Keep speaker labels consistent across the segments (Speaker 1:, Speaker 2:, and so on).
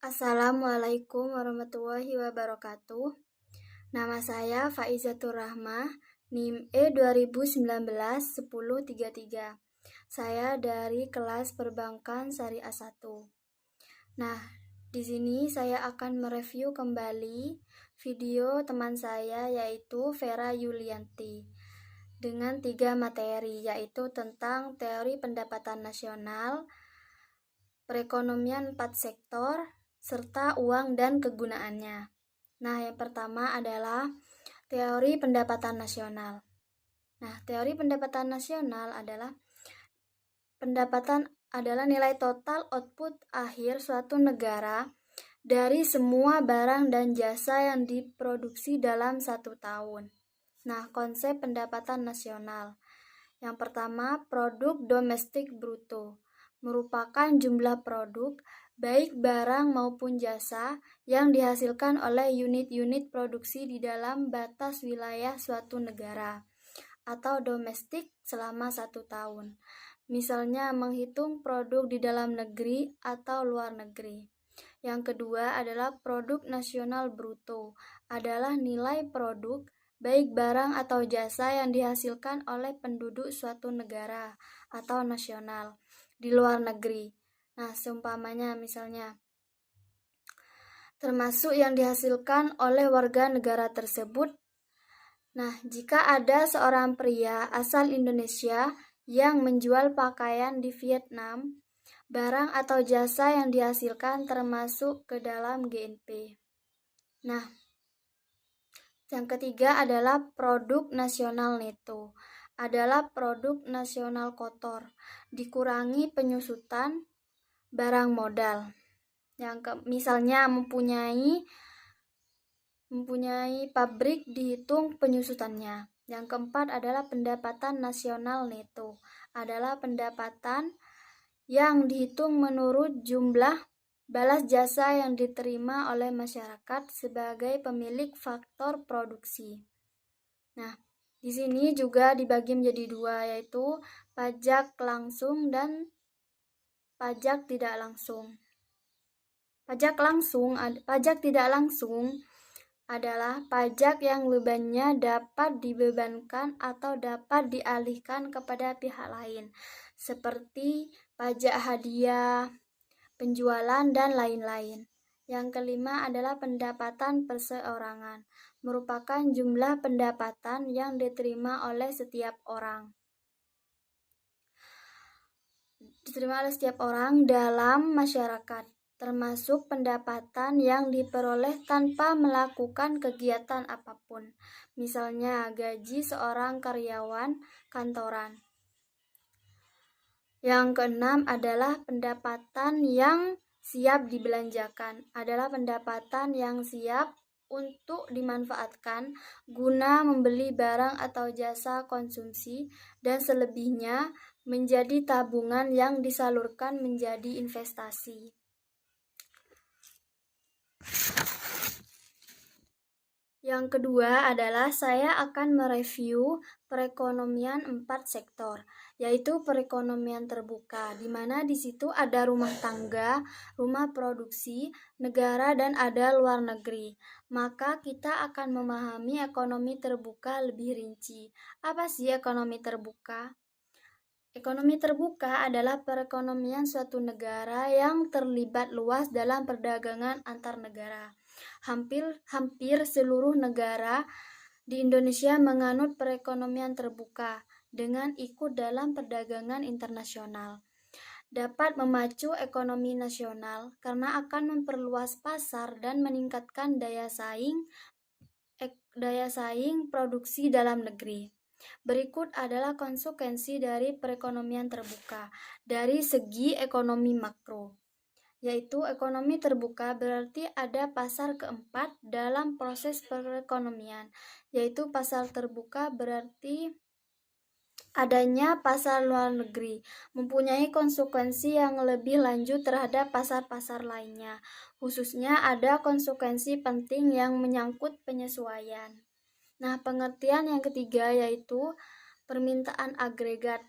Speaker 1: Assalamualaikum warahmatullahi wabarakatuh. Nama saya Faizatur Rahmah, NIM E2019-1033. Saya dari kelas Perbankan Syariah 1. Nah, di sini saya akan mereview kembali video teman saya yaitu Vera Yulianti dengan 3 materi, yaitu tentang teori pendapatan nasional, perekonomian 4 sektor, serta uang dan kegunaannya. Nah, yang pertama adalah teori pendapatan nasional. Nah, teori pendapatan nasional adalah nilai total output akhir suatu negara dari semua barang dan jasa yang diproduksi dalam 1 tahun. Nah, konsep pendapatan nasional. Yang pertama, produk domestik bruto merupakan jumlah produk, baik barang maupun jasa, yang dihasilkan oleh unit-unit produksi di dalam batas wilayah suatu negara atau domestik selama 1 tahun. Misalnya menghitung produk di dalam negeri atau luar negeri. Yang kedua adalah produk nasional bruto, adalah nilai produk, baik barang atau jasa yang dihasilkan oleh penduduk suatu negara atau nasional di luar negeri. Nah, seumpamanya misalnya termasuk yang dihasilkan oleh warga negara tersebut. Nah, jika ada seorang pria asal Indonesia yang menjual pakaian di Vietnam, barang atau jasa yang dihasilkan termasuk ke dalam GNP. Nah, yang ketiga adalah produk nasional neto, adalah produk nasional kotor, dikurangi penyusutan barang modal. Misalnya mempunyai pabrik, dihitung penyusutannya. Yang keempat adalah pendapatan nasional neto, adalah pendapatan yang dihitung menurut jumlah balas jasa yang diterima oleh masyarakat sebagai pemilik faktor produksi. Nah, di sini juga dibagi menjadi 2, yaitu pajak langsung dan pajak tidak langsung. Pajak tidak langsung adalah pajak yang bebannya dapat dibebankan atau dapat dialihkan kepada pihak lain, seperti pajak hadiah, penjualan, dan lain-lain. Yang kelima adalah pendapatan perseorangan, merupakan jumlah pendapatan yang diterima oleh setiap orang dalam masyarakat, termasuk pendapatan yang diperoleh tanpa melakukan kegiatan apapun, misalnya gaji seorang karyawan kantoran. Yang keenam adalah pendapatan yang siap dibelanjakan, adalah pendapatan yang siap untuk dimanfaatkan guna membeli barang atau jasa konsumsi, dan selebihnya menjadi tabungan yang disalurkan menjadi investasi. Yang kedua adalah saya akan mereview perekonomian 4 sektor, yaitu perekonomian terbuka, di mana di situ ada rumah tangga, rumah produksi, negara, dan ada luar negeri. Maka kita akan memahami ekonomi terbuka lebih rinci. Apa sih ekonomi terbuka? Ekonomi terbuka adalah perekonomian suatu negara yang terlibat luas dalam perdagangan antar negara. Hampir seluruh negara di Indonesia menganut perekonomian terbuka dengan ikut dalam perdagangan internasional. Dapat memacu ekonomi nasional karena akan memperluas pasar dan meningkatkan daya saing produksi dalam negeri. Berikut adalah konsekuensi dari perekonomian terbuka dari segi ekonomi makro, yaitu ekonomi terbuka berarti ada pasar keempat dalam proses perekonomian, yaitu pasar terbuka berarti adanya pasar luar negeri, mempunyai konsekuensi yang lebih lanjut terhadap pasar-pasar lainnya, khususnya ada konsekuensi penting yang menyangkut penyesuaian. Nah, pengertian yang ketiga yaitu permintaan agregat,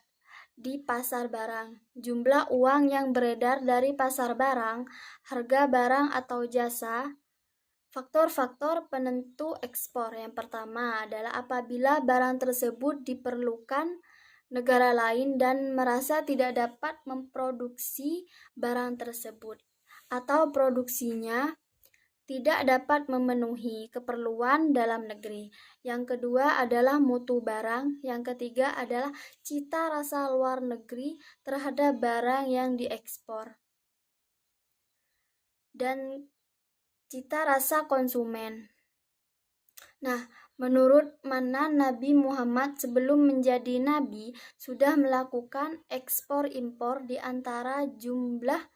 Speaker 1: di pasar barang. Jumlah uang yang beredar dari pasar barang, harga barang atau jasa. Faktor-faktor penentu ekspor. Yang pertama adalah apabila barang tersebut diperlukan negara lain dan merasa tidak dapat memproduksi barang tersebut, atau produksinya tidak dapat memenuhi keperluan dalam negeri. Yang kedua adalah mutu barang. Yang ketiga adalah cita rasa luar negeri terhadap barang yang diekspor. Dan cita rasa konsumen. Nah, menurut mana Nabi Muhammad sebelum menjadi nabi sudah melakukan ekspor impor di antara jumlah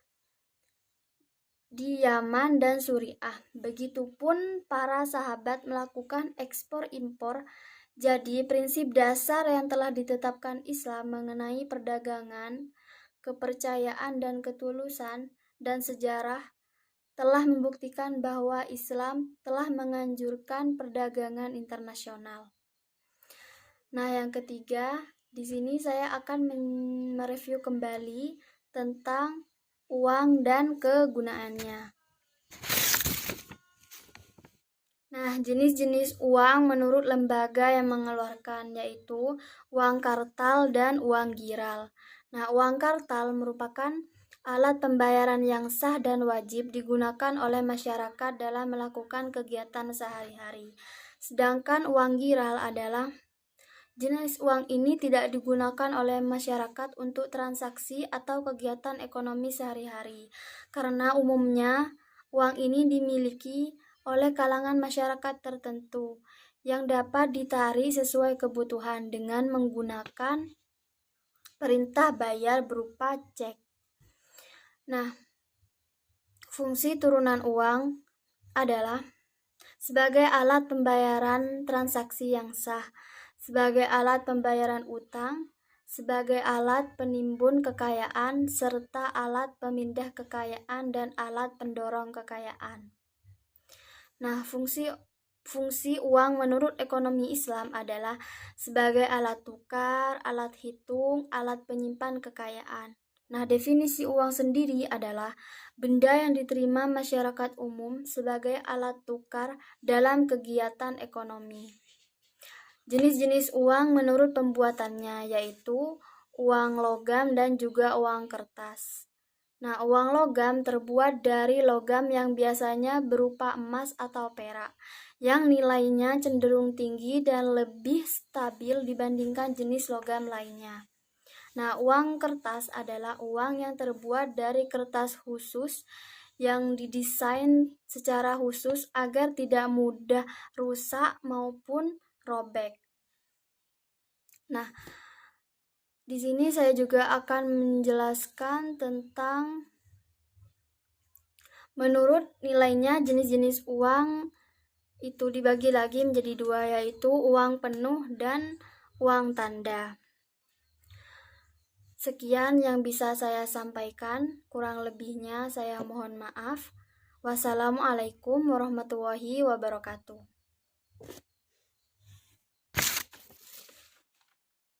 Speaker 1: di Yaman dan Suriah. Begitupun para sahabat melakukan ekspor impor. Jadi prinsip dasar yang telah ditetapkan Islam mengenai perdagangan, kepercayaan dan ketulusan dan sejarah telah membuktikan bahwa Islam telah menganjurkan perdagangan internasional. Nah, yang ketiga, di sini saya akan mereview kembali tentang uang dan kegunaannya. Nah, jenis-jenis uang menurut lembaga yang mengeluarkan yaitu uang kartal dan uang giral. Nah, uang kartal merupakan alat pembayaran yang sah dan wajib digunakan oleh masyarakat dalam melakukan kegiatan sehari-hari. Sedangkan uang giral adalah jenis uang ini tidak digunakan oleh masyarakat untuk transaksi atau kegiatan ekonomi sehari-hari, karena umumnya uang ini dimiliki oleh kalangan masyarakat tertentu yang dapat ditarik sesuai kebutuhan dengan menggunakan perintah bayar berupa cek. Nah, fungsi turunan uang adalah sebagai alat pembayaran transaksi yang sah, sebagai alat pembayaran utang, sebagai alat penimbun kekayaan, serta alat pemindah kekayaan dan alat pendorong kekayaan. Nah, fungsi uang menurut ekonomi Islam adalah sebagai alat tukar, alat hitung, alat penyimpan kekayaan. Nah, definisi uang sendiri adalah benda yang diterima masyarakat umum sebagai alat tukar dalam kegiatan ekonomi. Jenis-jenis uang menurut pembuatannya yaitu uang logam dan juga uang kertas. Nah, uang logam terbuat dari logam yang biasanya berupa emas atau perak, yang nilainya cenderung tinggi dan lebih stabil dibandingkan jenis logam lainnya. Nah, uang kertas adalah uang yang terbuat dari kertas khusus yang didesain secara khusus agar tidak mudah rusak maupun robek. Nah, di sini saya juga akan menjelaskan tentang menurut nilainya jenis-jenis uang itu dibagi lagi menjadi dua, yaitu uang penuh dan uang tanda. Sekian yang bisa saya sampaikan, kurang lebihnya saya mohon maaf. Wassalamualaikum warahmatullahi wabarakatuh.